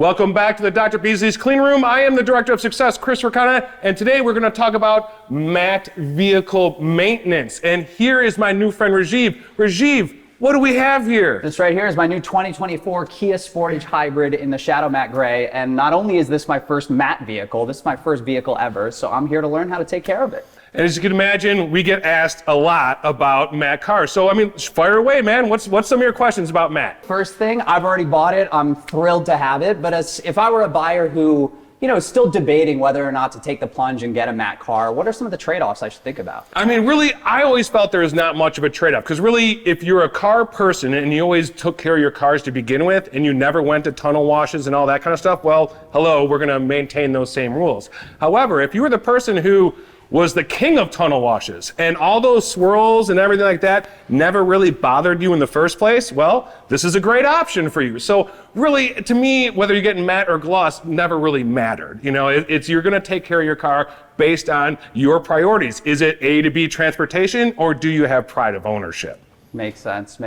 Welcome back to the Dr. Beasley's Clean Room. I am the Director of Success, Chris Racana, and today we're going to talk about matte vehicle maintenance. And here is my new friend, Rajiv. Rajiv, what do we have here? This right here is my new 2024 Kia Sportage Hybrid in the Shadow Matte Gray. And not only is this my first matte vehicle, this is my first vehicle ever, so I'm here to learn how to take care of it. And as you can imagine, we get asked a lot about matte cars. So, I mean, fire away, man. What's some of your questions about matte? First thing, I've already bought it. I'm thrilled to have it. But if I were a buyer who, is still debating whether or not to take the plunge and get a matte car, what are some of the trade-offs I should think about? I mean, really, I always felt there was not much of a trade-off. Because really, if you're a car person and you always took care of your cars to begin with and you never went to tunnel washes and all that kind of stuff, well, hello, we're going to maintain those same rules. However, if you were the person who was the king of tunnel washes and all those swirls and everything like that never really bothered you in the first place, well, this is a great option for you. So really, to me, whether you're getting matte or gloss never really mattered. You're going to take care of your car based on your priorities. Is it A to B transportation, or do you have pride of ownership? Makes sense.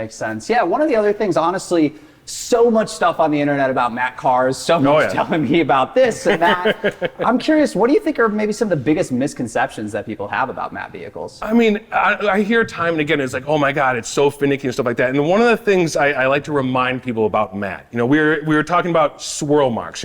Yeah, one of the other things, honestly, so much stuff on the internet about matte cars, so much telling me about this and that. I'm curious, what do you think are maybe some of the biggest misconceptions that people have about matte vehicles? I mean, I hear time and again, it's like, oh my God, it's so finicky and stuff like that. And one of the things I like to remind people about matte, we were talking about swirl marks,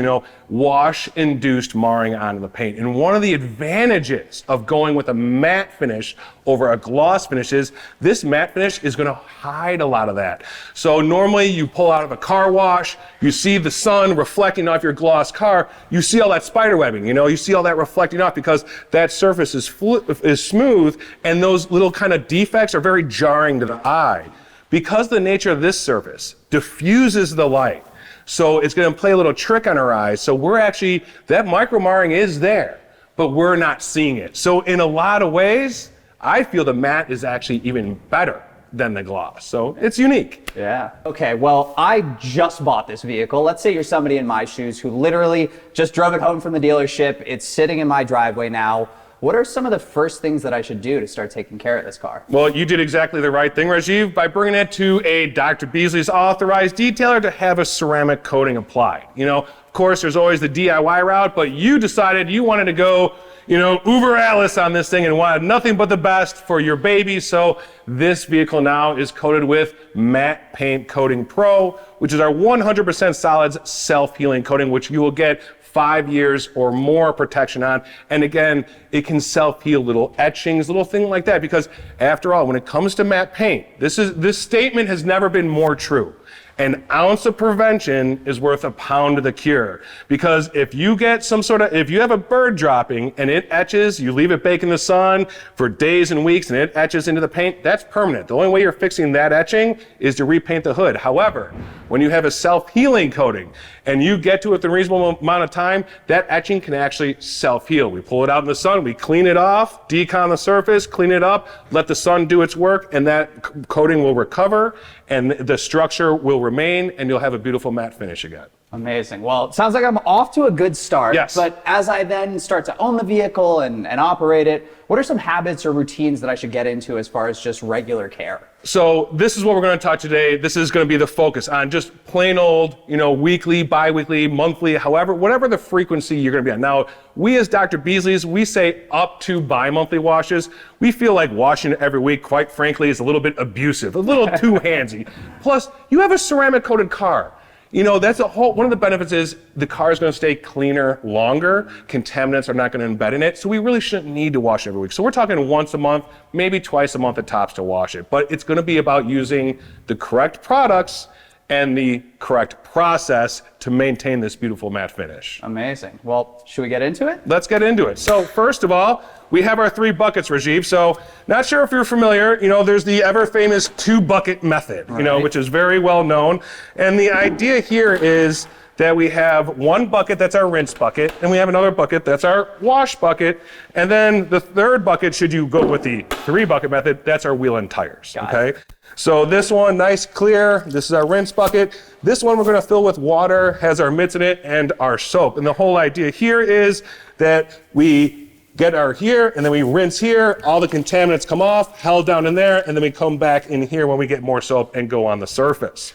wash-induced marring onto the paint. And one of the advantages of going with a matte finish over a gloss finish is this matte finish is going to hide a lot of that. So normally you pull out of a car wash, you see the sun reflecting off your gloss car, you see all that spider webbing, you see all that reflecting off because that surface is smooth, and those little kind of defects are very jarring to the eye. Because the nature of this surface diffuses the light, so it's going to play a little trick on our eyes. So that micro marring is there, but we're not seeing it. So in a lot of ways, I feel the matte is actually even better than the gloss. So it's unique. Yeah. Okay, well, I just bought this vehicle. Let's say you're somebody in my shoes who literally just drove it home from the dealership. It's sitting in my driveway now. What are some of the first things that I should do to start taking care of this car? Well, you did exactly the right thing, Rajiv, by bringing it to a Dr. Beasley's authorized detailer to have a ceramic coating applied. Of course, there's always the DIY route, but you decided you wanted to go uber alles on this thing and wanted nothing but the best for your baby. So this vehicle now is coated with Matte Paint Coating Pro, which is our 100% solids self-healing coating, which you will get 5 years or more protection on. And again, it can self-heal little etchings, little thing like that, because after all, when it comes to matte paint, this statement has never been more true. An ounce of prevention is worth a pound of the cure. Because if you get if you have a bird dropping and it etches, you leave it bake in the sun for days and weeks and it etches into the paint, that's permanent. The only way you're fixing that etching is to repaint the hood. However, when you have a self-healing coating and you get to it in a reasonable amount of time, that etching can actually self-heal. We pull it out in the sun, we clean it off, decon the surface, clean it up, let the sun do its work, and that coating will recover and the structure will remain, and you'll have a beautiful matte finish again. Amazing. Well, it sounds like I'm off to a good start. Yes. But as I then start to own the vehicle and operate it, what are some habits or routines that I should get into as far as just regular care? So this is what we're going to talk today. This is going to be the focus on just plain old, weekly, bi-weekly, monthly, whatever the frequency you're going to be on. Now, we as Dr. Beasley's, we say up to bi-monthly washes. We feel like washing it every week, quite frankly, is a little bit abusive, a little too handsy. Plus, you have a ceramic coated car. That's one of the benefits is the car is going to stay cleaner longer. Contaminants are not going to embed in it. So we really shouldn't need to wash it every week. So we're talking once a month, maybe twice a month at tops to wash it. But it's going to be about using the correct products and the correct process to maintain this beautiful matte finish. Amazing. Well, should we get into it? Let's get into it. So first of all, we have our 3 buckets, Rajiv. So not sure if you're familiar, there's the ever famous 2-bucket method, which is very well known. And the idea here is that we have one bucket that's our rinse bucket, and we have another bucket that's our wash bucket, and then the third bucket, should you go with the 3-bucket method, that's our wheel and tires. Okay. So this one, nice, clear. This is our rinse bucket. This one we're going to fill with water, has our mitts in it, and our soap. And the whole idea here is that we get our here, and then we rinse here. All the contaminants come off, held down in there, and then we come back in here when we get more soap and go on the surface.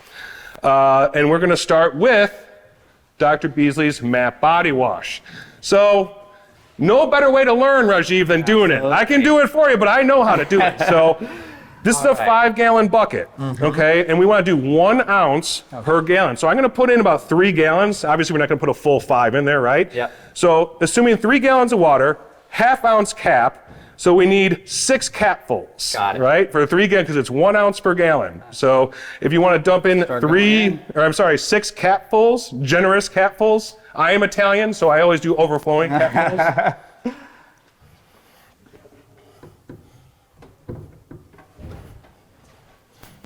And we're going to start with Dr. Beasley's Matte Body Wash. So, no better way to learn, Rajiv, than doing it. I can do it for you, but I know how to do it. So, this is a 5-gallon bucket, okay? And we want to do 1 ounce per gallon. So I'm going to put in about 3 gallons. Obviously, we're not going to put a full 5 in there, right? Yep. So assuming 3 gallons of water, ½ ounce cap. So we need 6 capfuls, Got it. right? For 3 gallons, because it's 1 ounce per gallon. So if you want to dump in 6 capfuls, generous capfuls. I am Italian, so I always do overflowing capfuls.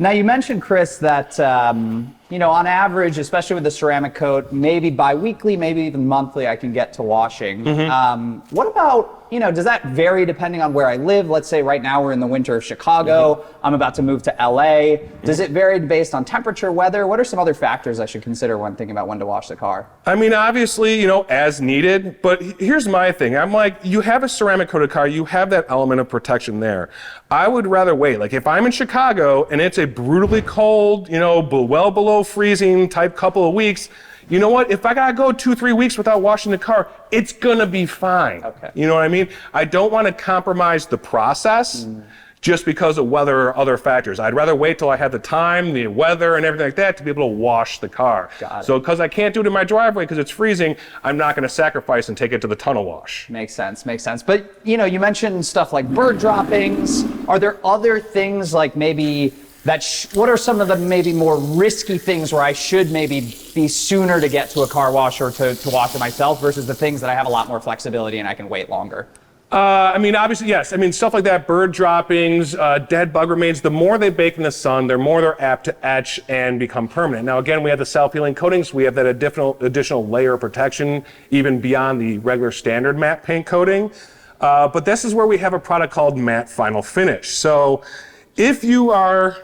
Now you mentioned, Chris, that on average, especially with the ceramic coat, maybe bi-weekly, maybe even monthly, I can get to washing. What about, does that vary depending on where I live? Let's say right now we're in the winter of Chicago. I'm about to move to LA. Does it vary based on temperature, weather? What are some other factors I should consider when thinking about when to wash the car? I mean, obviously, as needed, but here's my thing. I'm like, you have a ceramic coated car, you have that element of protection there. I would rather wait. Like if I'm in Chicago and it's a brutally cold, well below freezing type couple of weeks, you know what? If I gotta go 2-3 weeks without washing the car, it's gonna be fine. Okay. You know what I mean? I don't want to compromise the process just because of weather or other factors. I'd rather wait till I have the time, the weather, and everything like that to be able to wash the car. Got it. So because I can't do it in my driveway because it's freezing, I'm not going to sacrifice and take it to the tunnel wash. Makes sense. But you mentioned stuff like bird droppings. Are there other things like maybe what are some of the maybe more risky things where I should maybe be sooner to get to a car wash or to wash it myself versus the things that I have a lot more flexibility and I can wait longer? I mean, obviously, yes. I mean, stuff like that, bird droppings, dead bug remains, the more they bake in the sun, the more they're apt to etch and become permanent. Now, again, we have the self-healing coatings. We have that additional layer of protection, even beyond the regular standard matte paint coating. But this is where we have a product called Matte Final Finish. So if you are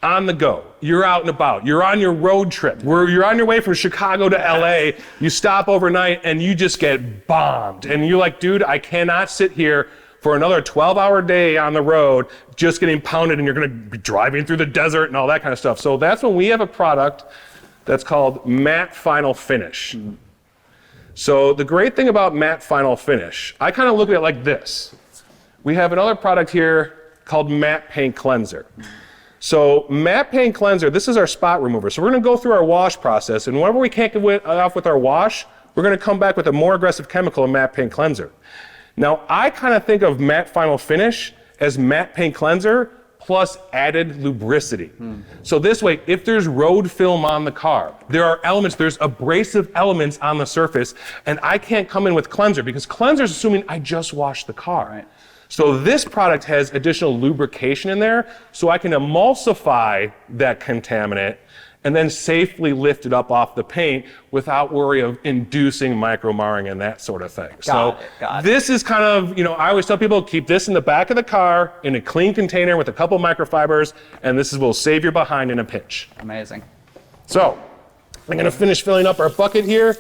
on the go, you're out and about, you're on your road trip, you're on your way from Chicago to LA, you stop overnight and you just get bombed. And you're like, dude, I cannot sit here for another 12-hour day on the road just getting pounded and you're gonna be driving through the desert and all that kind of stuff. So that's when we have a product that's called Matte Final Finish. So the great thing about Matte Final Finish, I kind of look at it like this. We have another product here called Matte Paint Cleanser. So Matte Paint Cleanser, this is our spot remover. So we're gonna go through our wash process, and whenever we can't get off with our wash, we're gonna come back with a more aggressive chemical in Matte Paint Cleanser. Now, I kind of think of Matte Final Finish as Matte Paint Cleanser plus added lubricity. So this way, if there's road film on the car, there's abrasive elements on the surface, and I can't come in with cleanser because cleanser is assuming I just washed the car. Right. So this product has additional lubrication in there, so I can emulsify that contaminant and then safely lift it up off the paint without worry of inducing micro-marring and that sort of thing. Got it. This is kind of, I always tell people, keep this in the back of the car in a clean container with a couple microfibers, and will save your behind in a pinch. Amazing. So, I'm gonna finish filling up our bucket here.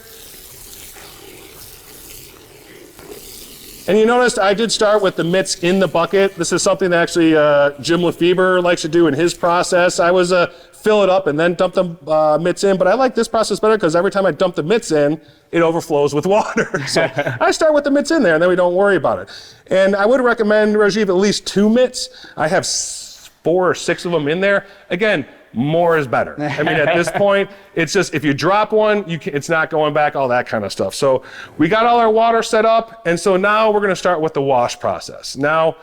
And you noticed I did start with the mitts in the bucket. This is something that actually Jim Lefebvre likes to do in his process. I was fill it up and then dump the mitts in, but I like this process better because every time I dump the mitts in, it overflows with water. So I start with the mitts in there and then we don't worry about it. And I would recommend, Rajiv, at least 2 mitts. I have 4 or 6 of them in there. Again, more is better. I mean, at this point, it's just, if you drop one, it's not going back, all that kind of stuff. So we got all our water set up, and so now we're gonna start with the wash process. Now,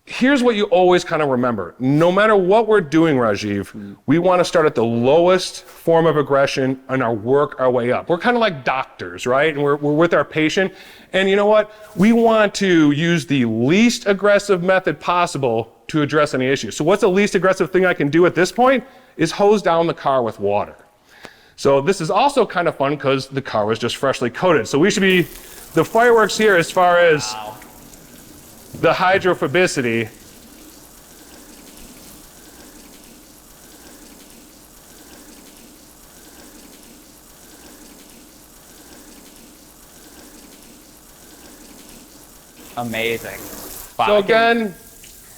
here's what you always kind of remember. No matter what we're doing, Rajiv, we wanna start at the lowest form of aggression and work our way up. We're kind of like doctors, right? And we're with our patient. And you know what? We want to use the least aggressive method possible to address any issue. So what's the least aggressive thing I can do at this point is hose down the car with water. So this is also kind of fun because the car was just freshly coated. So we should be the fireworks here as far as the hydrophobicity. Amazing. So again,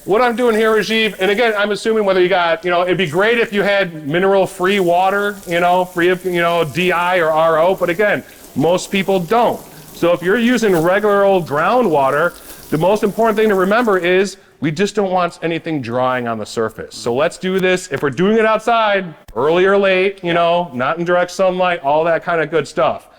what I'm doing here, Rajiv, and again, I'm assuming whether you got, it'd be great if you had mineral-free water, free of, DI or RO, but again, most people don't. So if you're using regular old groundwater, the most important thing to remember is we just don't want anything drying on the surface. So let's do this. If we're doing it outside, early or late, not in direct sunlight, all that kind of good stuff.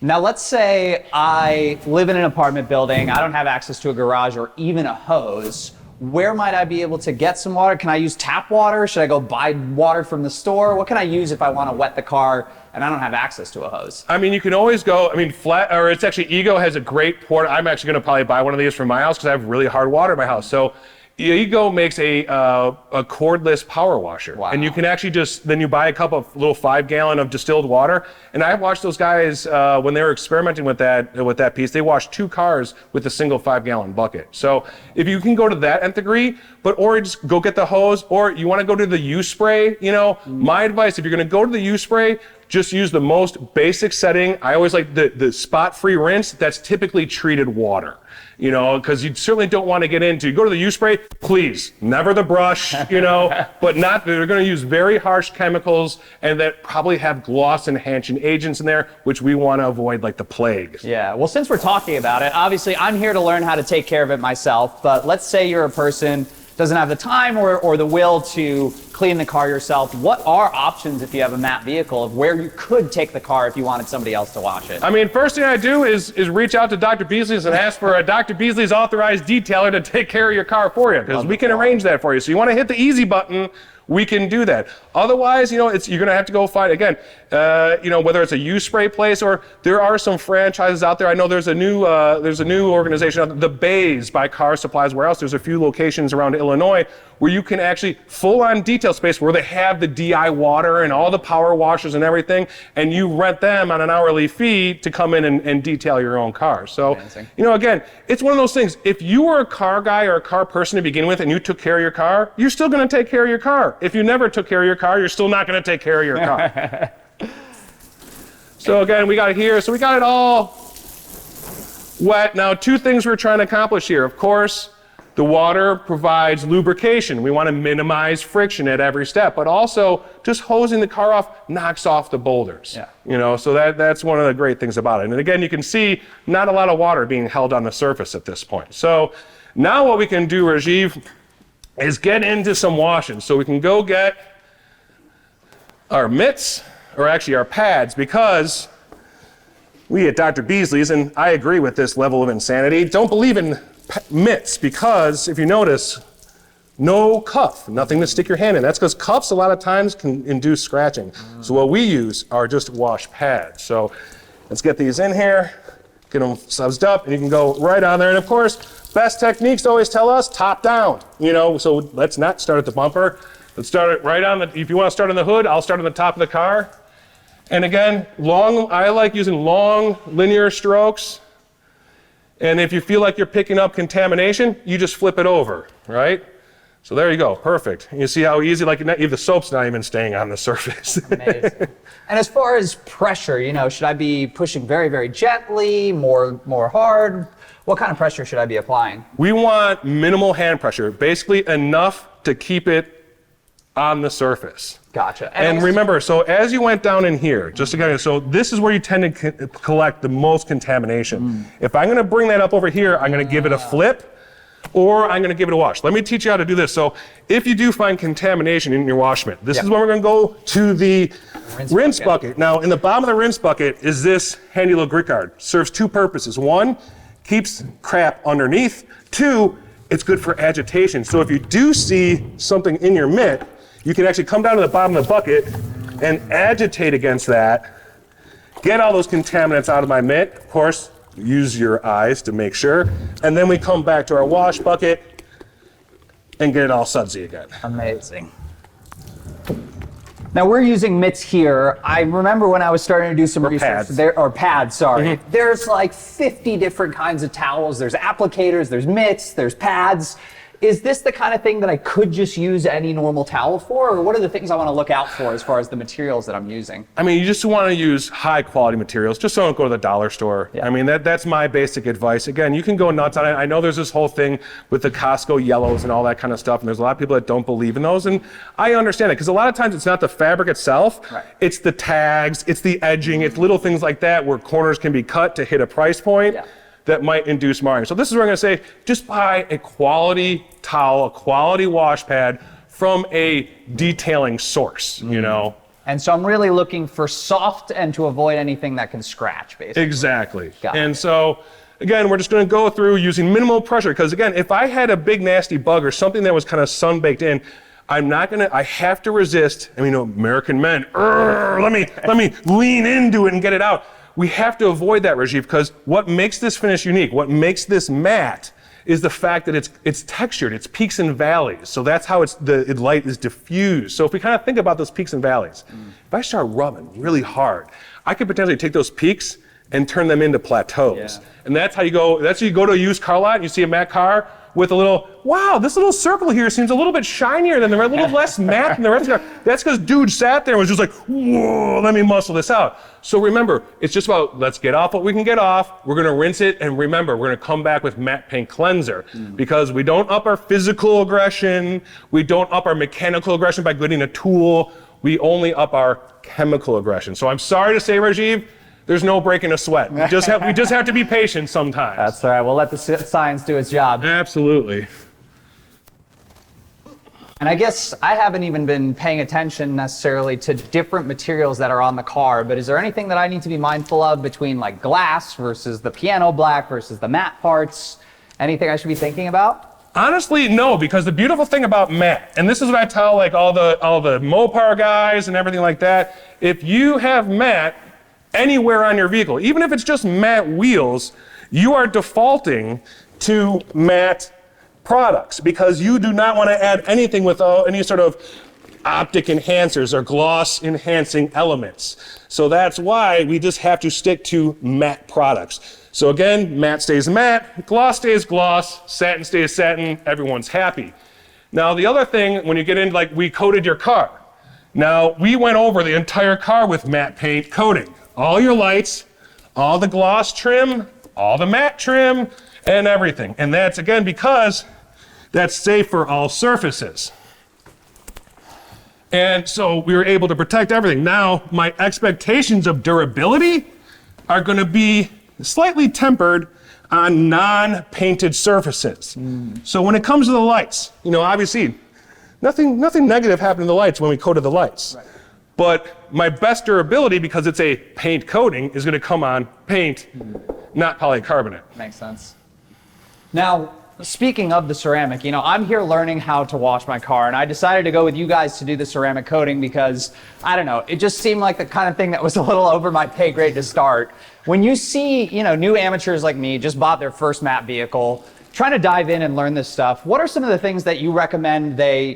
Now let's say I live in an apartment building, I don't have access to a garage or even a hose. Where might I be able to get some water? Can I use tap water? Should I go buy water from the store? What can I use if I want to wet the car and I don't have access to a hose? I mean, you can always go, it's actually, Ego has a great port. I'm actually going to probably buy one of these for my house because I have really hard water in my house. So Ego makes a cordless power washer. Wow. And you can actually then you buy a cup of little 5-gallon of distilled water. And I've watched those guys, when they were experimenting with that piece, they washed 2 cars with a single 5-gallon bucket. So if you can go to that nth degree, or just go get the hose, or you want to go to the U-spray, my advice, if you're going to go to the U-spray, just use the most basic setting. I always like the spot-free rinse. That's typically treated water. Because you certainly don't want to get into, go to the U-spray, please, never the brush, but they're going to use very harsh chemicals and that probably have gloss enhancing agents in there, which we want to avoid like the plague. Yeah, well, since we're talking about it, obviously I'm here to learn how to take care of it myself, but let's say you're a person doesn't have the time or the will to clean the car yourself. What are options if you have a matte vehicle of where you could take the car if you wanted somebody else to wash it? First thing I do is reach out to Dr. Beasley's and ask for a Dr. Beasley's authorized detailer to take care of your car for you, because we can arrange that for you. So you want to hit the easy button, we can do that. Otherwise, you're going to have to go find, again, whether it's a U-spray place or there are some franchises out there. I know there's a new organization out there, the Bays by Car Supplies Warehouse. There's a few locations around Illinois where you can actually full-on detail space where they have the DI water and all the power washers and everything, and you rent them on an hourly fee to come in and detail your own car. So, amazing. Again, it's one of those things. If you were a car guy or a car person to begin with and you took care of your car, you're still going to take care of your car. If you never took care of your car, you're still not going to take care of your car. So again, we got it here. So we got it all wet. Now, 2 things we're trying to accomplish here. Of course, the water provides lubrication. We want to minimize friction at every step, but also just hosing the car off knocks off the boulders. Yeah. So that's one of the great things about it. And again, you can see not a lot of water being held on the surface at this point. So now what we can do, Rajiv, is get into some washing. So we can go get our mitts, or actually our pads, because we at Dr. Beasley's, and I agree with this level of insanity, don't believe in mitts, because if you notice, no cuff, nothing to stick your hand in. That's because cuffs a lot of times can induce scratching. So what we use are just wash pads. So let's get these in here, get them sudsed up, and you can go right on there. And of course, best techniques always tell us top down, so let's not start at the bumper. Let's start it right on if you want to start on the hood, I'll start on the top of the car. And again, I like using long linear strokes. And if you feel like you're picking up contamination, you just flip it over, right? So there you go, perfect. You see how easy, the soap's not even staying on the surface. Amazing. And as far as pressure, should I be pushing very, very gently, more hard? What kind of pressure should I be applying? We want minimal hand pressure, basically enough to keep it on the surface. Gotcha. And remember, so as you went down in here, just again, so this is where you tend to collect the most contamination. If I'm going to bring that up over here, I'm going to give it a flip, or I'm going to give it a wash. Let me teach you how to do this. So if you do find contamination in your wash mitt, this is where we're going to go to the rinse bucket. Now, in the bottom of the rinse bucket is this handy little grit guard. Serves 2 purposes. 1, keeps crap underneath. 2, it's good for agitation. So if you do see something in your mitt, you can actually come down to the bottom of the bucket and agitate against that, get all those contaminants out of my mitt. Of course, use your eyes to make sure. And then we come back to our wash bucket and get it all sudsy again. Amazing. Now we're using mitts here. I remember when I was starting to do some research, pads, sorry. There's like 50 different kinds of towels. There's applicators, there's mitts, there's pads. is this the kind of thing that I could just use any normal towel for, or what are the things I want to look out for as far as the materials that I'm using? I mean, you just want to use high quality materials. Just don't go to the dollar store. Yeah. I mean, that's my basic advice. Again, you can go nuts on it. I know there's this whole thing with the Costco yellows and all that kind of stuff, and there's a lot of people that don't believe in those, and I understand it, because a lot of times it's not the fabric itself, right. It's the tags, it's the edging, it's little things like that where corners can be cut to hit a price point. Yeah. That might induce marring. So this is where I'm going to say, just buy a quality towel, a quality wash pad from a detailing source, you know? And so I'm really looking for soft and to avoid anything that can scratch, basically. Exactly. Got and it. so, again, we're just going to go through using minimal pressure, because again, if I had a big nasty bug or something that was kind of sun baked in, I have to resist. I mean, American men, let me lean into it and get it out. We have to avoid that, Rajiv, because what makes this finish unique, what makes this matte, is the fact that it's textured, it's peaks and valleys. So that's how the light is diffused. So if we kind of think about those peaks and valleys, if I start rubbing really hard, I could potentially take those peaks and turn them into plateaus. Yeah. And that's how you go to a used car lot and you see a matte car with a little, wow, this little circle here seems a little bit shinier than the rest, a little less matte than the rest of the car. That's because dude sat there and was just like, whoa, let me muscle this out. So remember, it's just about, let's get off what we can get off. We're gonna rinse it, and remember, we're gonna come back with matte paint cleanser, because we don't up our physical aggression, we don't up our mechanical aggression by getting a tool, we only up our chemical aggression. So I'm sorry to say, Rajiv, there's no breaking a sweat. We just have to be patient sometimes. That's all right. We'll let the science do its job. Absolutely. And I guess I haven't even been paying attention necessarily to different materials that are on the car, but is there anything that I need to be mindful of between like glass versus the piano black versus the matte parts? Anything I should be thinking about? Honestly, no, because the beautiful thing about matte, and this is what I tell like all the Mopar guys and everything like that, if you have matte anywhere on your vehicle, even if it's just matte wheels, you are defaulting to matte products, because you do not want to add anything with any sort of optic enhancers or gloss enhancing elements. So that's why we just have to stick to matte products. So again, matte stays matte, gloss stays gloss, satin stays satin, everyone's happy. Now the other thing, when you get into, like, we coated your car. Now we went over the entire car with matte paint coating. All your lights, all the gloss trim, all the matte trim, and everything. And that's, again, because that's safe for all surfaces. And so we were able to protect everything. Now, my expectations of durability are going to be slightly tempered on non-painted surfaces. So when it comes to the lights, obviously, nothing negative happened to the lights when we coated the lights. Right. But my best durability, because it's a paint coating, is going to come on paint, not polycarbonate. Makes sense. Now, speaking of the ceramic, I'm here learning how to wash my car, and I decided to go with you guys to do the ceramic coating because, I don't know, it just seemed like the kind of thing that was a little over my pay grade to start. When you see, new amateurs like me just bought their first matte vehicle, trying to dive in and learn this stuff, what are some of the things that you recommend they,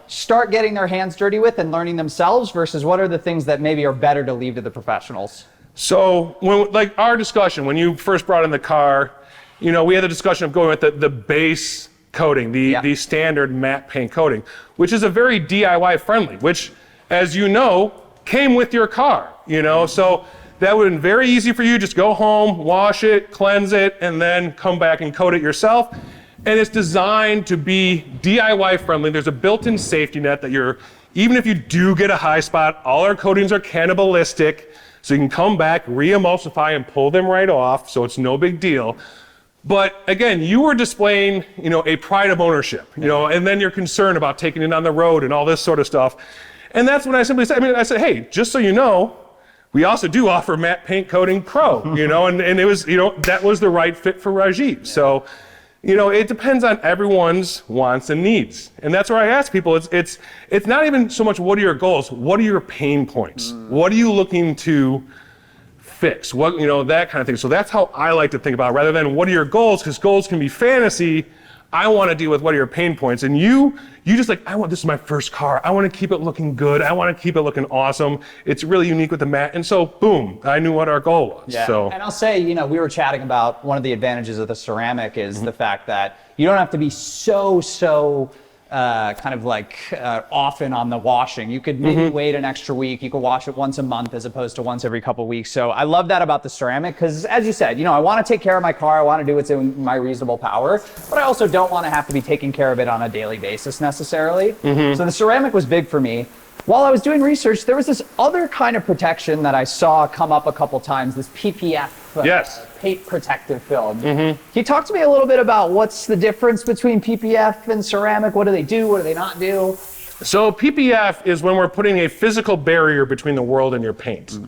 start getting their hands dirty with and learning themselves, versus what are the things that maybe are better to leave to the professionals? So, like our discussion, when you first brought in the car, we had the discussion of going with the base coating, the standard matte paint coating, which is a very DIY friendly, which, as you know, came with your car, so that would have been very easy for you. Just go home, wash it, cleanse it, and then come back and coat it yourself. And it's designed to be DIY friendly. There's a built-in safety net that even if you do get a high spot, all our coatings are cannibalistic, so you can come back, re-emulsify, and pull them right off, so it's no big deal. But again, you were displaying, a pride of ownership, and then you're concerned about taking it on the road and all this sort of stuff. And that's when I simply said, I said, hey, just so you know, we also do offer matte paint coating pro, and it was, that was the right fit for Rajiv. Yeah. So, it depends on everyone's wants and needs. And that's where I ask people, it's not even so much what are your goals, what are your pain points? What are you looking to fix? What, that kind of thing. So that's how I like to think about it, rather than what are your goals, because goals can be fantasy I want to deal with what are your pain points. And you just like, this is my first car. I want to keep it looking good. I want to keep it looking awesome. It's really unique with the matte. And so, boom, I knew what our goal was. Yeah. So. And I'll say, we were chatting about one of the advantages of the ceramic is the fact that you don't have to be so often on the washing. You could maybe wait an extra week. You could wash it once a month as opposed to once every couple of weeks. So I love that about the ceramic because, as you said, I want to take care of my car. I want to do what's in my reasonable power, but I also don't want to have to be taking care of it on a daily basis necessarily. So the ceramic was big for me. While I was doing research, there was this other kind of protection that I saw come up a couple times, this PPF. Yes. Paint protective film. Can you talk to me a little bit about what's the difference between PPF and ceramic? What do they do? What do they not do? So PPF is when we're putting a physical barrier between the world and your paint.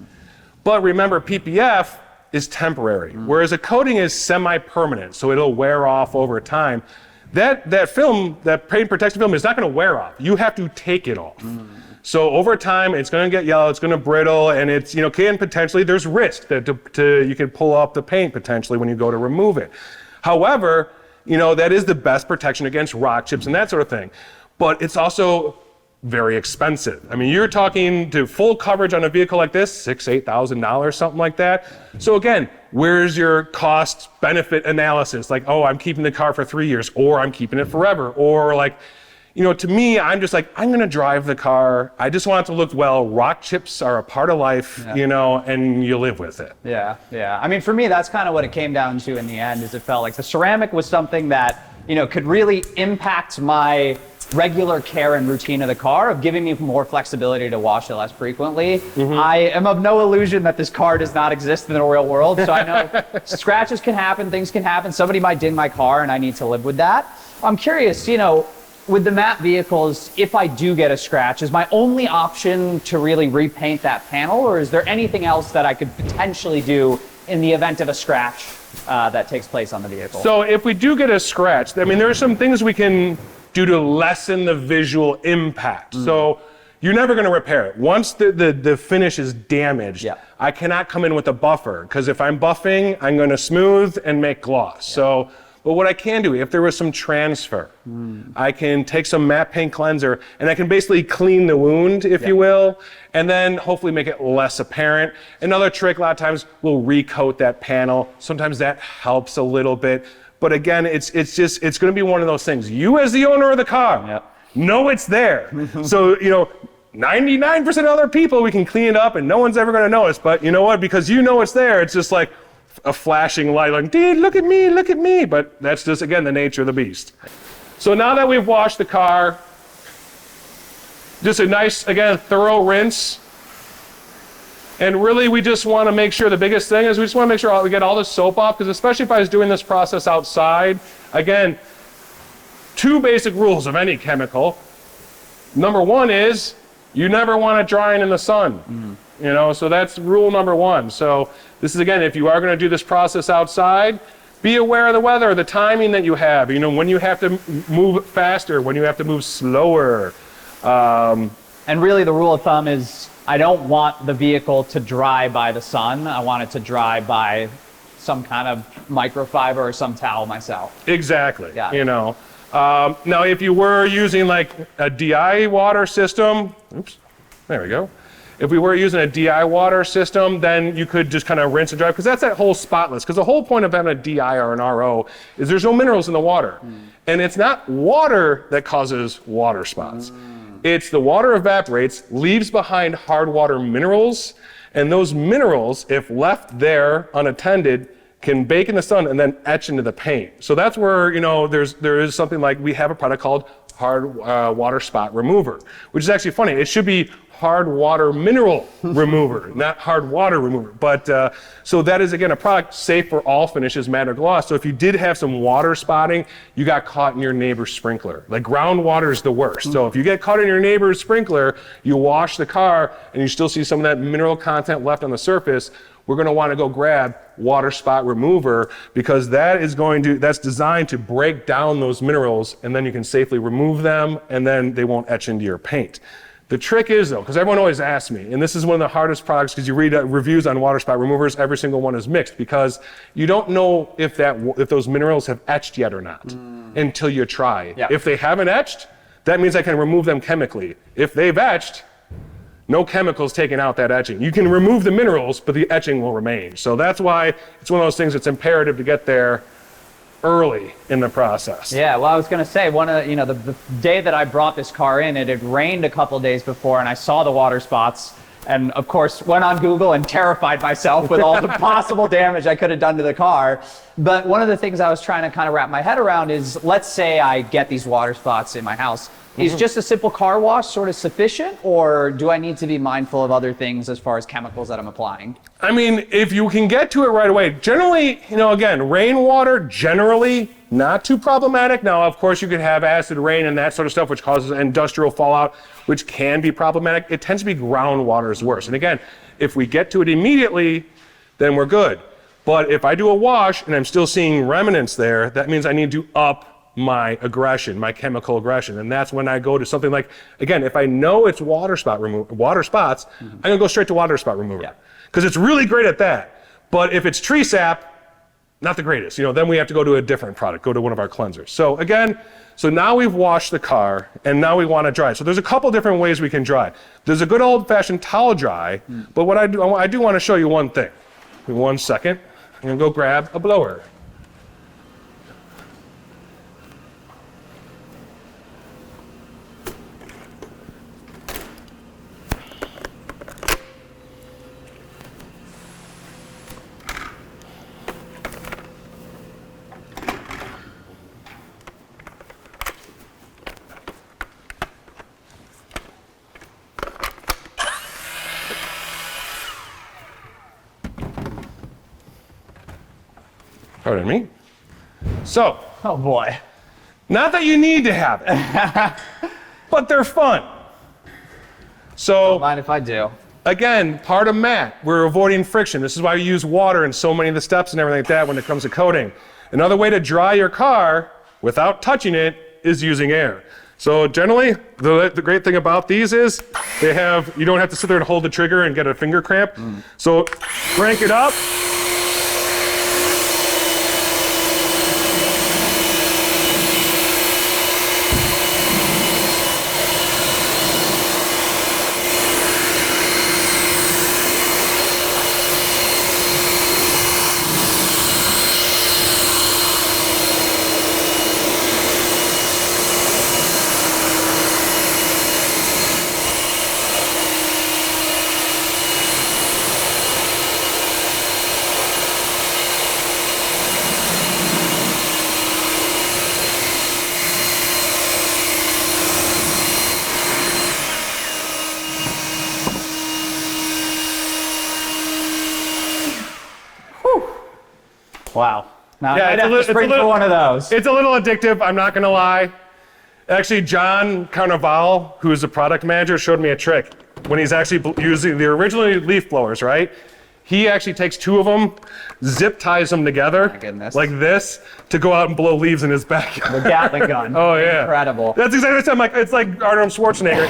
But remember, PPF is temporary, whereas a coating is semi-permanent, so it'll wear off over time. That film, that paint protection film, is not going to wear off. You have to take it off. So over time, it's going to get yellow, it's going to brittle, and it's, can potentially, there's risk that you can pull up the paint potentially when you go to remove it. However, that is the best protection against rock chips and that sort of thing. But it's also very expensive. I mean, you're talking to full coverage on a vehicle like this, $6,000, $8,000, something like that. So again, where's your cost benefit analysis? Like, oh, I'm keeping the car for 3 years, or I'm keeping it forever, or like, to me, I'm just like, I'm going to drive the car. I just want it to look well. Rock chips are a part of life, and you live with it. Yeah. I mean, for me, that's kind of what it came down to in the end, is it felt like the ceramic was something that, could really impact my regular care and routine of the car, of giving me more flexibility to wash it less frequently. I am of no illusion that this car does not exist in the real world. So I know scratches can happen, things can happen. Somebody might ding my car and I need to live with that. I'm curious, with the matte vehicles, if I do get a scratch, is my only option to really repaint that panel, or is there anything else that I could potentially do in the event of a scratch that takes place on the vehicle? So if we do get a scratch, I mean, there are some things we can do to lessen the visual impact. So you're never going to repair it. Once the finish is damaged, I cannot come in with a buffer, because if I'm buffing, I'm going to smooth and make gloss. But what I can do, if there was some transfer, I can take some matte paint cleanser and I can basically clean the wound, if you will, and then hopefully make it less apparent. Another trick, a lot of times, we'll recoat that panel. Sometimes that helps a little bit. But again, it's going to be one of those things. You, as the owner of the car, know it's there. So, 99% of other people, we can clean it up and no one's ever going to notice. But you know what? Because it's there, it's just like a flashing light, like, dude, look at me. But that's just, again, the nature of the beast. So now that we've washed the car, just a nice, again, thorough rinse. And really, we just want to make sure, the biggest thing is we just want to make sure we get all the soap off, because especially if I was doing this process outside, again, 2 basic rules of any chemical. Number 1 is you never want it drying in the sun. So that's rule number 1. So this is, again, if you are going to do this process outside, be aware of the weather, the timing that you have, when you have to move faster, when you have to move slower. And really the rule of thumb is I don't want the vehicle to dry by the sun. I want it to dry by some kind of microfiber or some towel myself. Exactly. Now, if you were using like a DI water system, there we go. If we were using a DI water system, then you could just kind of rinse and dry, because that's that whole spotless. Because the whole point of having a DI or an RO is there's no minerals in the water. And it's not water that causes water spots. It's the water evaporates, leaves behind hard water minerals, and those minerals, if left there unattended, can bake in the sun and then etch into the paint. So that's where, there is something like, we have a product called hard water spot remover, which is actually funny. It should be hard water mineral remover, not hard water remover. But so that is, again, a product safe for all finishes, matte or gloss. So if you did have some water spotting, you got caught in your neighbor's sprinkler. Like, groundwater is the worst. So if you get caught in your neighbor's sprinkler, you wash the car and you still see some of that mineral content left on the surface, we're going to want to go grab water spot remover, because that's designed to break down those minerals, and then you can safely remove them, and then they won't etch into your paint. The trick is though, because everyone always asks me, and this is one of the hardest products because you read reviews on water spot removers, every single one is mixed because you don't know if those minerals have etched yet or not until you try. Yeah. If they haven't etched, that means I can remove them chemically. If they've etched, no chemicals taking out that etching. You can remove the minerals, but the etching will remain. So that's why it's one of those things that's imperative to get there early in the process. Yeah, well, I was going to say, the day that I brought this car in, it had rained a couple days before, and I saw the water spots, and of course went on Google and terrified myself with all the possible damage I could have done to the car. But one of the things I was trying to kind of wrap my head around is, let's say I get these water spots in my house. Is just a simple car wash sort of sufficient, or do I need to be mindful of other things as far as chemicals that I'm applying? I mean, if you can get to it right away, generally, again, rainwater, generally not too problematic. Now, of course, you could have acid rain and that sort of stuff, which causes industrial fallout, which can be problematic. It tends to be groundwater is worse. And again, if we get to it immediately, then we're good. But if I do a wash and I'm still seeing remnants there, that means I need to up my aggression, my chemical aggression. And that's when I go to something like, again, if I know it's water spots, I'm gonna go straight to water spot remover. Because it's really great at that. But if it's tree sap, not the greatest. Then we have to go to a different product, go to one of our cleansers. So again, now we've washed the car and now we wanna dry it. So there's a couple different ways we can dry. There's a good old fashioned towel dry, but what I do wanna show you one thing. In 1 second, I'm gonna go grab a blower. Pardon me. So, Oh boy. not that you need to have it, but they're fun. So, Mind if I do? again, part of matte, we're avoiding friction. This is why we use water in so many of the steps and everything like that when it comes to coating. Another way to dry your car without touching it is using air. So generally, the great thing about these is you don't have to sit there and hold the trigger and get a finger cramp. So crank it up. Wow. Now Yeah, I'd have to spring for one of those. It's a little addictive, I'm not gonna lie. Actually, John Carnaval, who's the product manager, showed me a trick. When he's actually using the original leaf blowers, right? He actually takes 2 of them, zip ties them together, My goodness. like this, to go out and blow leaves in his backyard. The Gatling gun. Oh yeah. Incredible. That's exactly what I'm like. It's like Arnold Schwarzenegger.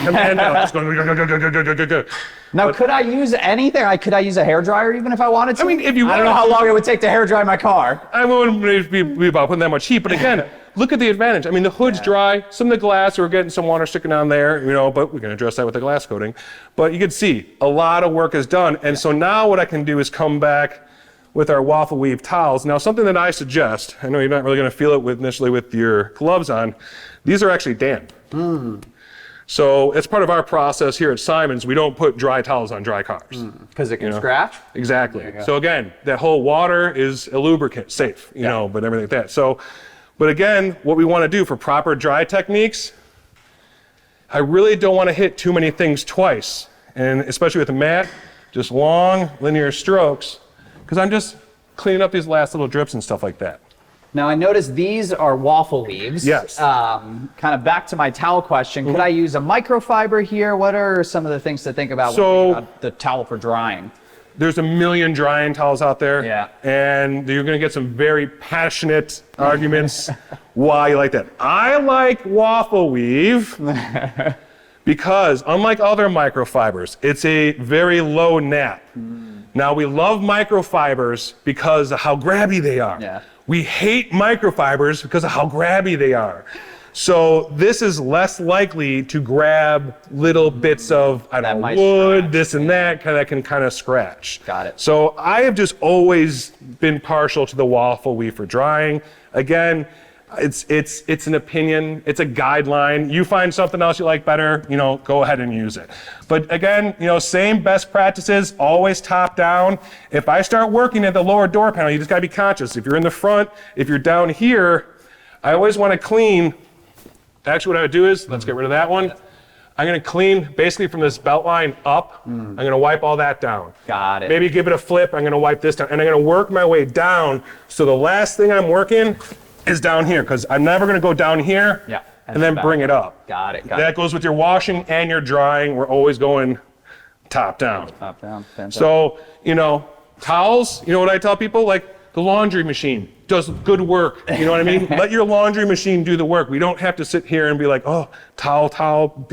Just going, go. Now, could I use anything? Could I use a hairdryer even if I wanted to? I mean, if you I don't know how long it would take to hair dry my car. I wouldn't be about putting that much heat, but again, look at the advantage. I mean, the hood's dry, some of the glass, we're getting some water sticking on there, but we can address that with the glass coating. But you can see, a lot of work is done. And so now what I can do is come back with our waffle weave towels. Now, something that I suggest, I know you're not really gonna feel it initially with your gloves on, these are actually damp. So as part of our process here at Simon's, we don't put dry towels on dry cars. Because it can scratch? Exactly. So again, that whole water is a lubricant, safe, but everything like that. So, but again, what we want to do for proper dry techniques, I really don't want to hit too many things twice. And especially with the matte, just long linear strokes, because I'm just cleaning up these last little drips and stuff like that. Now, I noticed these are waffle weaves. Yes. Kind of back to my towel question. Could I use a microfiber here? What are some of the things to think about when thinking about the towel for drying? There's a million drying towels out there. Yeah. And you're going to get some very passionate arguments why you like that. I like waffle weave Because unlike other microfibers, it's a very low nap. Now we love microfibers because of how grabby they are. Yeah. We hate microfibers because of how grabby they are. So this is less likely to grab little bits of wood, this and that can kind of scratch. Got it. So I have just always been partial to the waffle weave for drying. Again, it's an opinion, it's a guideline. You find something else you like better, go ahead and use it. But again, same best practices, always top down. If I start working at the lower door panel, you just gotta be conscious. If you're in the front, if you're down here, I always wanna clean. Actually, what I would do is, let's get rid of that one. I'm gonna clean basically from this belt line up. I'm gonna wipe all that down. Got it. Maybe give it a flip, I'm gonna wipe this down, and I'm gonna work my way down. So the last thing I'm working is down here, because I'm never gonna go down here and then bring it up. Got it. That goes with your washing and your drying. We're always going top down. Top down. Fantastic. So, towels, what I tell people? Like the laundry machine does good work. You know what I mean? Let your laundry machine do the work. We don't have to sit here and be like, oh, towel. Oh,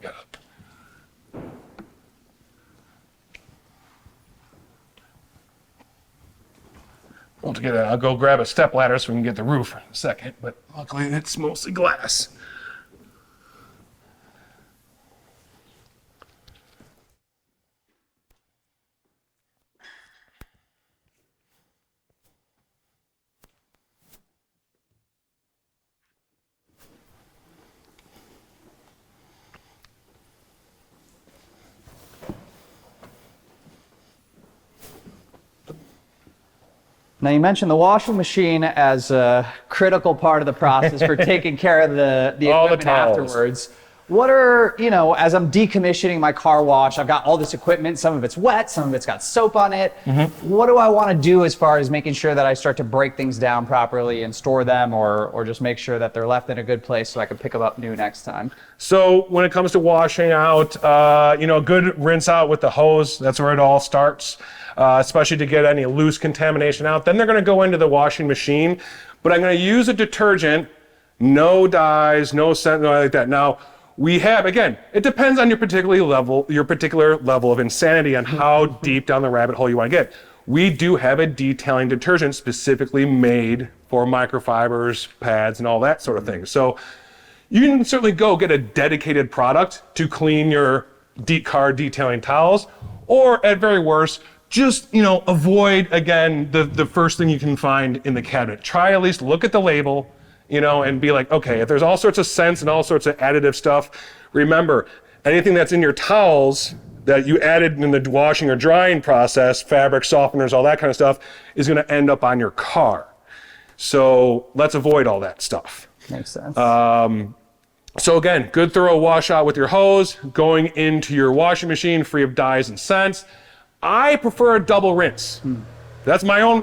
got up. I'll go grab a step ladder so we can get the roof in a second, but luckily it's mostly glass. Now you mentioned the washing machine as a critical part of the process for taking care of the All the equipment towels. afterwards. What are, as I'm decommissioning my car wash, I've got all this equipment, some of it's wet, some of it's got soap on it. What do I want to do as far as making sure that I start to break things down properly and store them, or just make sure that they're left in a good place so I can pick them up new next time? So when it comes to washing out, a good rinse out with the hose, that's where it all starts. Especially to get any loose contamination out. Then they're going to go into the washing machine, but I'm going to use a detergent, no dyes, no scent, nothing like that. Now, we have, again, it depends on your particular level of insanity on how deep down the rabbit hole you want to get. We do have a detailing detergent specifically made for microfibers, pads, and all that sort of thing. So you can certainly go get a dedicated product to clean your car detailing towels, or at very worst, just, avoid, again, the first thing you can find in the cabinet. Try at least look at the label, and be like, okay, if there's all sorts of scents and all sorts of additive stuff, remember, anything that's in your towels that you added in the washing or drying process, fabric softeners, all that kind of stuff, is gonna end up on your car. So let's avoid all that stuff. Makes sense. So again, good thorough wash out with your hose, going into your washing machine free of dyes and scents. I prefer a double rinse. That's my own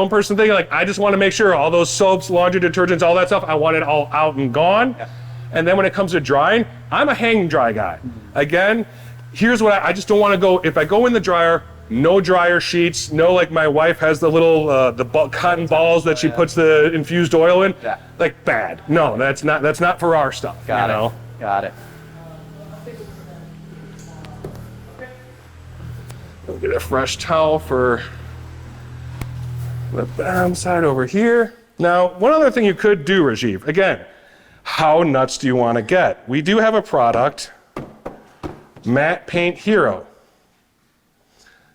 personal thing. Like, I just want to make sure all those soaps, laundry detergents, all that stuff, I want it all out and gone. Yeah. And then when it comes to drying, I'm a hang dry guy. Again, here's what I just don't want to go, if I go in the dryer, no dryer sheets, no, like my wife has the little, cotton balls that she puts the infused oil in. Yeah. Like, bad. No, that's not for our stuff. Got it. We'll get a fresh towel for the bottom side over here. Now, one other thing you could do, Rajiv, again, how nuts do you want to get? We do have a product, Matte Paint Hero.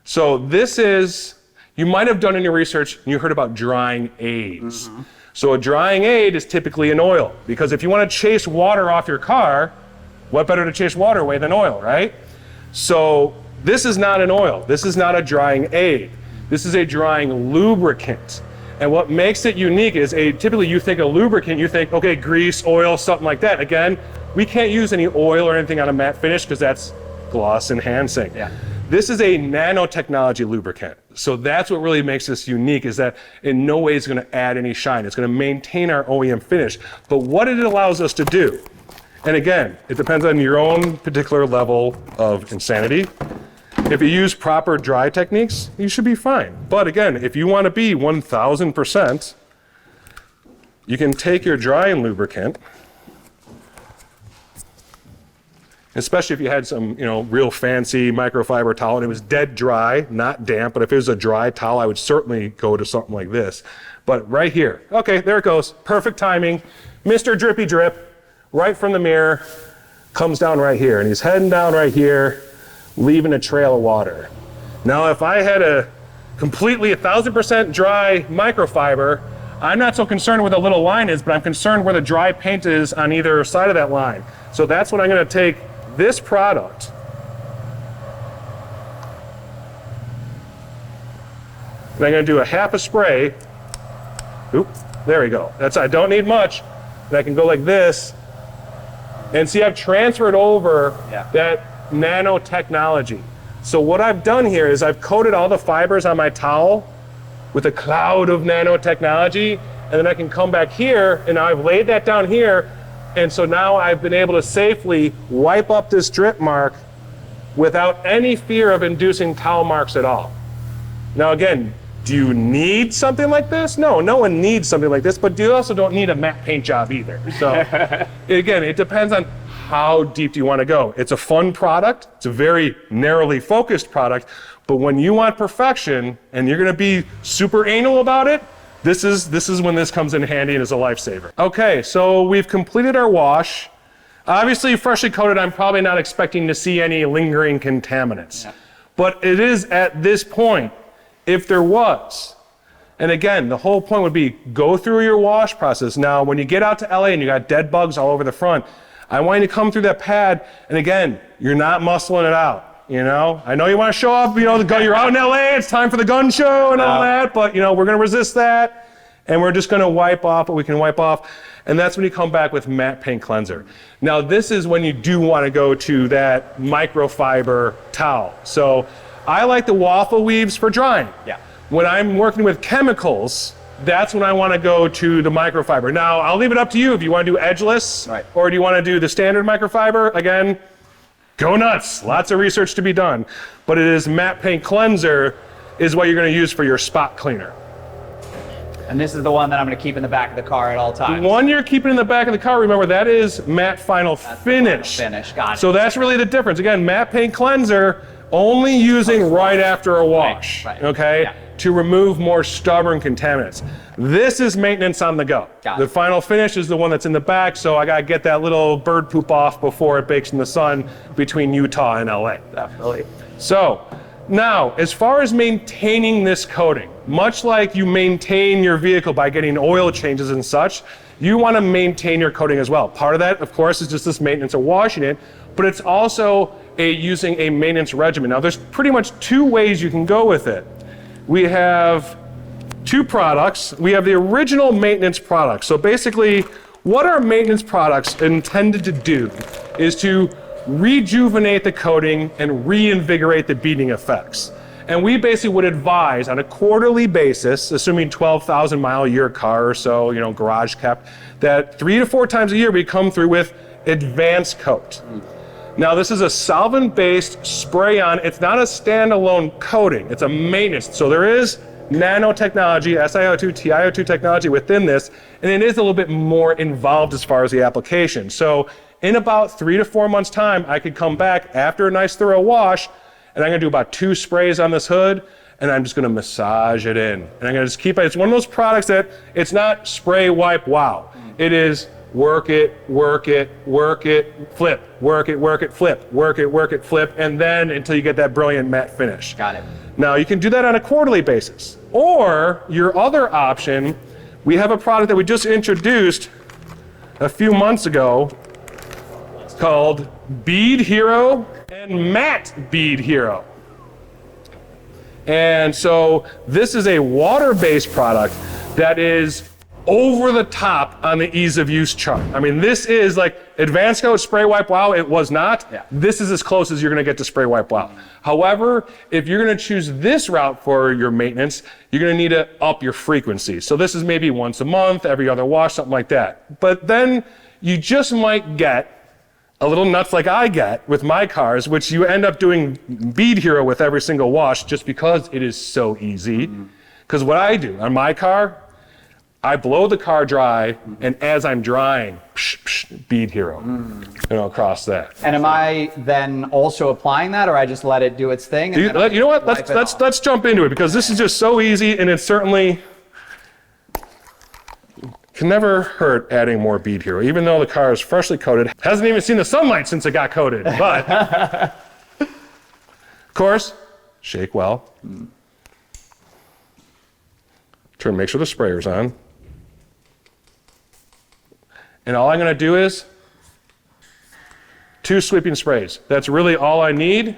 So this is, you might have done in your research, and you heard about drying aids. So a drying aid is typically an oil, because if you want to chase water off your car, what better to chase water away than oil, right? So this is not an oil. This is not a drying aid. This is a drying lubricant. And what makes it unique is typically you think a lubricant, you think, okay, grease, oil, something like that. Again, we can't use any oil or anything on a matte finish because that's gloss enhancing. Yeah. This is a nanotechnology lubricant. So that's what really makes this unique, is that in no way is it going to add any shine. It's going to maintain our OEM finish. But what it allows us to do, and again, it depends on your own particular level of insanity. If you use proper dry techniques, you should be fine. But again, if you want to be 1000%, you can take your drying lubricant, especially if you had some, real fancy microfiber towel and it was dead dry, not damp, but if it was a dry towel, I would certainly go to something like this. But right here, okay, there it goes. Perfect timing. Mr. Drippy Drip, right from the mirror, comes down right here, and he's heading down right here, leaving a trail of water. Now, if I had a completely 1000% dry microfiber, I'm not so concerned where the little line is, but I'm concerned where the dry paint is on either side of that line. So that's when I'm going to take this product and I'm going to do a half a spray. Oop, there we go. I don't need much. And I can go like this. And see, I've transferred over that nanotechnology. So what I've done here is I've coated all the fibers on my towel with a cloud of nanotechnology, and then I can come back here, and I've laid that down here, and so now I've been able to safely wipe up this drip mark without any fear of inducing towel marks at all. Now again, do you need something like this? No, no one needs something like this, but you also don't need a matte paint job either. So again, it depends on how deep do you want to go. It's a fun product. It's a very narrowly focused product, but when you want perfection and you're going to be super anal about it, this is when this comes in handy and is a lifesaver. Okay, so we've completed our wash. Obviously, freshly coated, I'm probably not expecting to see any lingering contaminants. But it is at this point, if there was, and again, the whole point would be go through your wash process. Now, when you get out to LA and you got dead bugs all over the front, I want you to come through that pad, and again, you're not muscling it out. I know you want to show off, you're out in LA, it's time for the gun show and all that, but we're going to resist that, and we're just going to wipe off what we can wipe off, and that's when you come back with matte paint cleanser. Now, this is when you do want to go to that microfiber towel. So I like the waffle weaves for drying. Yeah. When I'm working with chemicals, that's when I want to go to the microfiber. Now, I'll leave it up to you if you want to do edgeless, or do you want to do the standard microfiber. Again, go nuts. Lots of research to be done. But it is matte paint cleanser is what you're going to use for your spot cleaner. And this is the one that I'm going to keep in the back of the car at all times. The one you're keeping in the back of the car, remember, that is matte final finish. Got it. So that's really the difference. Again, matte paint cleanser, only using right after a wash, okay? Yeah. To remove more stubborn contaminants. This is maintenance on the go. The final finish is the one that's in the back, so I gotta get that little bird poop off before it bakes in the sun between Utah and LA. Definitely. So, now, as far as maintaining this coating, much like you maintain your vehicle by getting oil changes and such, you wanna maintain your coating as well. Part of that, of course, is just this maintenance of washing it, but it's also using a maintenance regimen. Now, there's pretty much two ways you can go with it. We have two products. We have the original maintenance products. So basically, what our maintenance products intended to do is to rejuvenate the coating and reinvigorate the beading effects. And we basically would advise on a quarterly basis, assuming 12,000 mile a year car or so, garage kept, that 3 to 4 times a year we come through with advanced coat. Now, this is a solvent-based spray-on. It's not a standalone coating. It's a maintenance. So there is nanotechnology, SiO2, TiO2 technology within this, and it is a little bit more involved as far as the application. So in about 3 to 4 months' time, I could come back after a nice thorough wash, and I'm going to do about 2 sprays on this hood, and I'm just going to massage it in. And I'm going to just keep it. It's one of those products that it's not spray, wipe, wow. It is work it, work it, work it, flip, work it, flip, work it, flip, and then until you get that brilliant matte finish. Got it. Now, you can do that on a quarterly basis. Or your other option, we have a product that we just introduced a few months ago. It's called Bead Hero and Matte Bead Hero. And so this is a water-based product that is over the top on the ease of use chart. I mean, this is like Advanced Coat, Spray Wipe Wow. It was not. Yeah. This is as close as you're going to get to Spray Wipe Wow. However, if you're going to choose this route for your maintenance, you're going to need to up your frequency. So this is maybe once a month, every other wash, something like that. But then you just might get a little nuts like I get with my cars, which you end up doing Bead Hero with every single wash just because it is so easy. Because what I do on my car, I blow the car dry, and as I'm drying, Bead Hero, across that. And am I then also applying that, or I just let it do its thing? And You know what? Let's jump into it, because this is just so easy, and it certainly can never hurt adding more Bead Hero, even though the car is freshly coated. Hasn't even seen the sunlight since it got coated, but of course, shake well. Make sure the sprayer's on. And all I'm going to do is 2 sweeping sprays. That's really all I need. And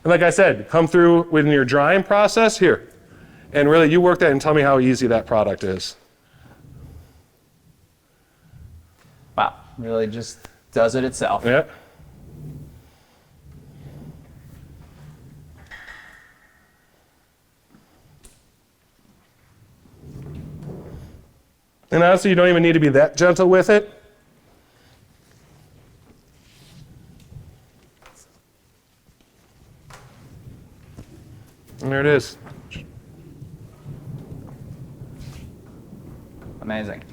like I said, come through within your drying process here. And really, you work that and tell me how easy that product is. Wow, really just does it itself. Yeah. And honestly, you don't even need to be that gentle with it. And there it is. Amazing.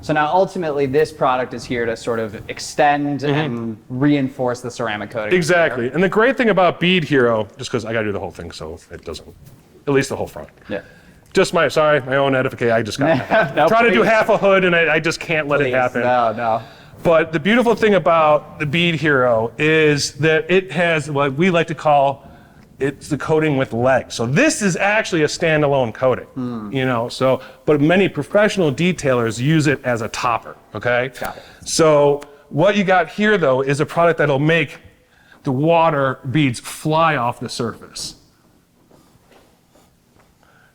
So now ultimately this product is here to sort of extend and reinforce the ceramic coating. Exactly. And the great thing about Bead Hero, just because I got to do the whole thing so it doesn't, at least the whole front. Yeah. Just my own edification. I just got No, try to do please. half a hood, and I just can't let it happen. No. But the beautiful thing about the Bead Hero is that it has what we like to call it's the coating with legs. So this is actually a standalone coating, but many professional detailers use it as a topper, okay? Got it. So what you got here, though, is a product that'll make the water beads fly off the surface.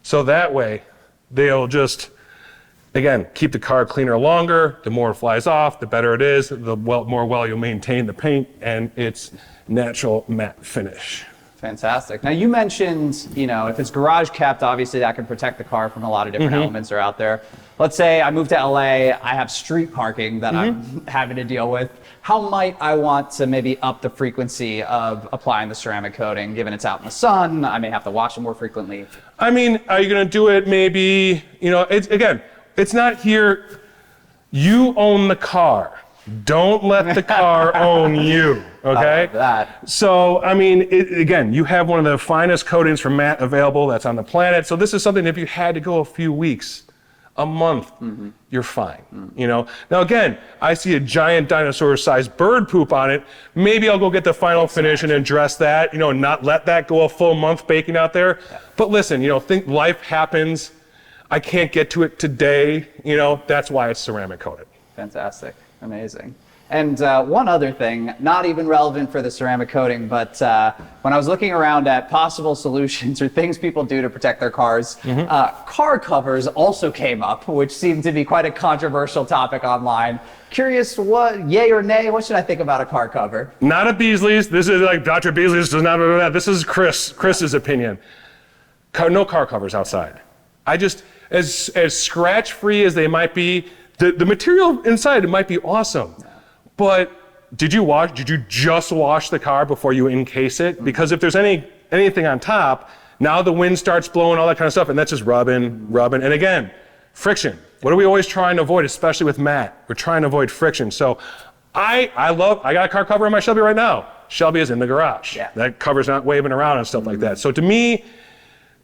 So that way, they'll just, again, keep the car cleaner longer. The more it flies off, the better it is. The more well you'll maintain the paint and its natural matte finish. Fantastic. Now you mentioned, if it's garage kept, obviously that can protect the car from a lot of different elements that are out there. Let's say I moved to LA, I have street parking that I'm having to deal with. How might I want to maybe up the frequency of applying the ceramic coating, given it's out in the sun? I may have to wash it more frequently. I mean, are you going to do it maybe, it's not here. You own the car. Don't let the car own you, okay? I love that. So, I mean, again, you have one of the finest coatings for matte available that's on the planet. So this is something, if you had to go a few weeks, a month, you're fine, Now, again, I see a giant dinosaur-sized bird poop on it. Maybe I'll go get the final finish and address that, not let that go a full month baking out there. Yeah. But listen, think life happens. I can't get to it today, that's why it's ceramic coated. Fantastic. Amazing. And one other thing, not even relevant for the ceramic coating, but when I was looking around at possible solutions or things people do to protect their cars, car covers also came up, which seemed to be quite a controversial topic online. Curious, yay or nay, what should I think about a car cover? Not at Beasley's. This is like Dr. Beasley's does not. This is Chris's opinion. No car covers outside. As scratch free as they might be, the material inside it might be awesome. But did you just wash the car before you encase it? Because if there's anything on top, now the wind starts blowing, all that kind of stuff, and that's just rubbing. And again, friction. What are we always trying to avoid, especially with matte? We're trying to avoid friction. So I got a car cover in my Shelby right now. Shelby is in the garage. Yeah. That cover's not waving around and stuff like that. So to me,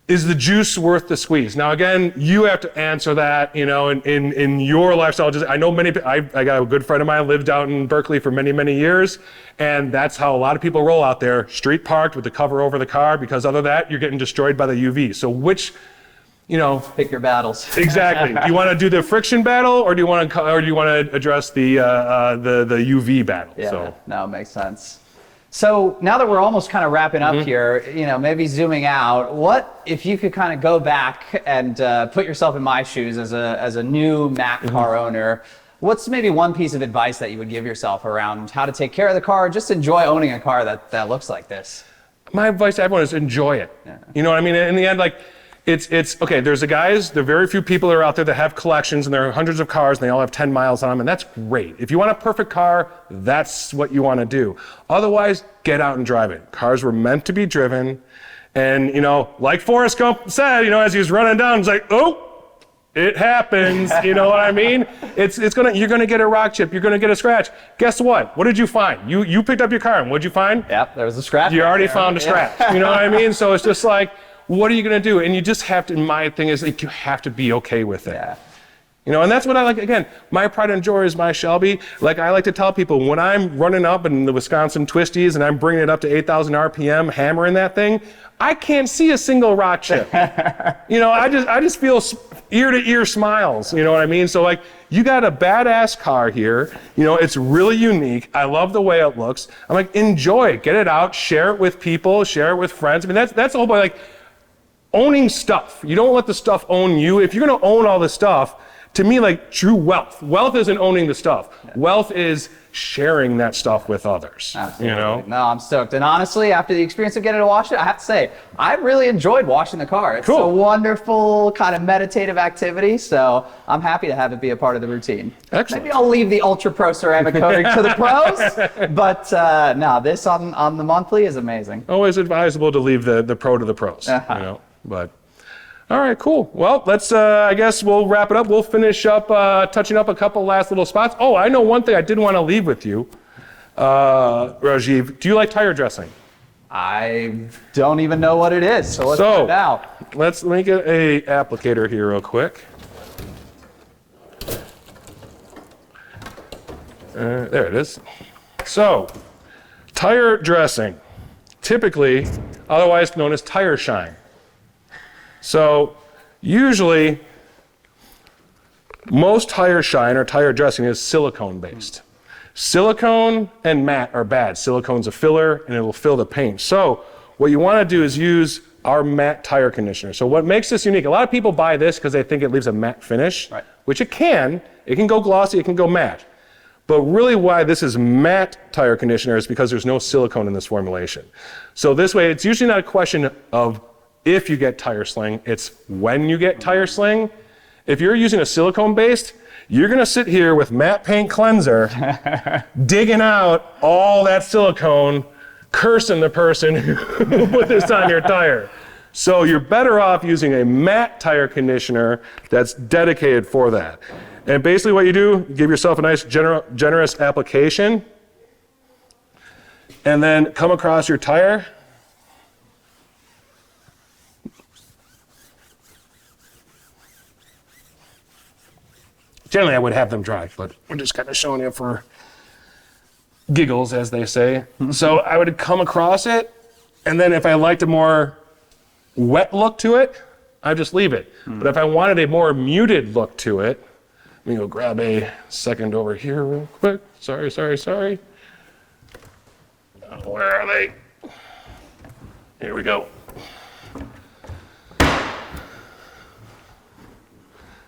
is the juice worth the squeeze? Now, again, you have to answer that, in your lifestyle. I know I got a good friend of mine lived out in Berkeley for many, many years, and that's how a lot of people roll out there, street parked with the cover over the car, because other than that, you're getting destroyed by the UV. So pick your battles. Exactly. Do you want to do the friction battle, or do you want to address the UV battle? Yeah, no, it makes sense. So now that we're almost kind of wrapping up here, you know, maybe zooming out, what if you could kind of go back and put yourself in my shoes as a new Mac car owner? What's maybe one piece of advice that you would give yourself around how to take care of the car, just enjoy owning a car that looks like this? My advice to everyone is enjoy it. Yeah. You know what I mean? In the end, like, it's okay. There are very few people that are out there that have collections, and there are hundreds of cars, and they all have 10 miles on them, and that's great. If you want a perfect car, that's what you want to do. Otherwise, get out and drive it. Cars were meant to be driven, and you know, like Forrest Gump said, you know, as he was running down, he's like, oh, it happens. You know what I mean? You're gonna get a rock chip. You're gonna get a scratch. Guess what? What did you find? You picked up your car, and what'd you find? Yep, there was a scratch. You already found a scratch. You know what I mean? So it's just like, what are you going to do? And you just have to, my thing is, like, you have to be okay with it. Yeah. You know, and that's what I like. Again, my pride and joy is my Shelby. Like, I like to tell people, when I'm running up in the Wisconsin twisties and I'm bringing it up to 8,000 RPM, hammering that thing, I can't see a single rock chip. You know, I just feel ear to ear smiles. You know what I mean? So, like, you got a badass car here. You know, it's really unique. I love the way it looks. I'm like, enjoy it. Get it out. Share it with people. Share it with friends. I mean, that's the whole point. Like, owning stuff. You don't let the stuff own you. If you're going to own all this stuff, to me, like, true wealth isn't owning the stuff. Yeah. Wealth is sharing that stuff with others. Absolutely. You know? No, I'm stoked. And honestly, after the experience of getting to wash it, I have to say, I really enjoyed washing the car. It's a wonderful kind of meditative activity, so I'm happy to have it be a part of the routine. Excellent. Maybe I'll leave the Ultra Pro ceramic coating to the pros, but no, this on the monthly is amazing. Always advisable to leave the pro to the pros. You know? But all right, cool. Well, let's, I guess we'll wrap it up. We'll finish up touching up a couple last little spots. Oh, I know one thing I did want to leave with you. Rajiv, do you like tire dressing? I don't even know what it is, so let's find out. Let me get a applicator here real quick. There it is. So, tire dressing, typically otherwise known as tire shine. So usually most tire shine or tire dressing is silicone based. Silicone and matte are bad. Silicone's a filler and it'll fill the paint. So what you want to do is use our matte tire conditioner. So what makes this unique, a lot of people buy this because they think it leaves a matte finish, which it can. It can go glossy, it can go matte. But really why this is matte tire conditioner is because there's no silicone in this formulation. So this way, it's usually not a question of if you get tire sling, it's when you get tire sling. If you're using a silicone based, you're gonna sit here with matte paint cleanser, digging out all that silicone, cursing the person who put this on your tire. So you're better off using a matte tire conditioner that's dedicated for that. And basically what you do, give yourself a nice generous application, and then come across your tire. Generally, I would have them dry, but we're just kind of showing you for giggles, as they say. So I would come across it, and then if I liked a more wet look to it, I'd just leave it. But if I wanted a more muted look to it, let me go grab a second over here real quick. Sorry. Where are they? Here we go.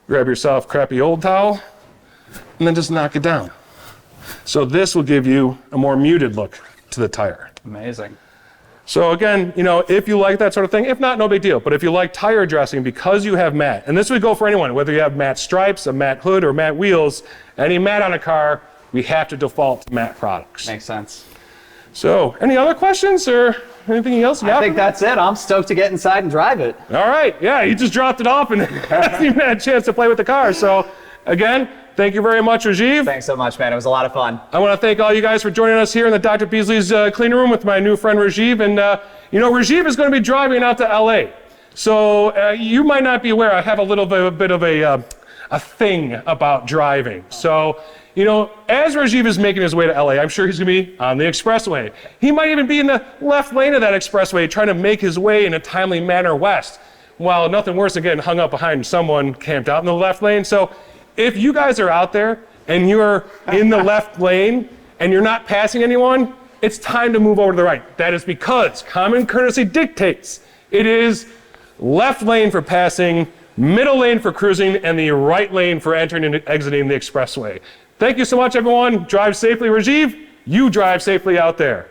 Grab yourself a crappy old towel, and then just knock it down. So this will give you a more muted look to the tire. Amazing. So again, you know, if you like that sort of thing, if not, no big deal. But if you like tire dressing because you have matte, and this would go for anyone, whether you have matte stripes, a matte hood, or matte wheels, any matte on a car, we have to default to matte products. Makes sense. So, any other questions or anything else you got? I think that's it. I'm stoked to get inside and drive it. All right. Yeah, you just dropped it off and hasn't even had a chance to play with the car. So, again, thank you very much, Rajiv. Thanks so much, man. It was a lot of fun. I want to thank all you guys for joining us here in the Dr. Beasley's clean room with my new friend Rajiv. And, you know, Rajiv is going to be driving out to LA. So, you might not be aware, I have a little bit of a thing about driving. So, you know, as Rajiv is making his way to LA, I'm sure he's going to be on the expressway. He might even be in the left lane of that expressway trying to make his way in a timely manner west. Well, nothing worse than getting hung up behind someone camped out in the left lane. So if you guys are out there and you're in the left lane and you're not passing anyone, it's time to move over to the right. That is because common courtesy dictates it is left lane for passing, middle lane for cruising, and the right lane for entering and exiting the expressway. Thank you so much, everyone. Drive safely, Rajiv. You drive safely out there.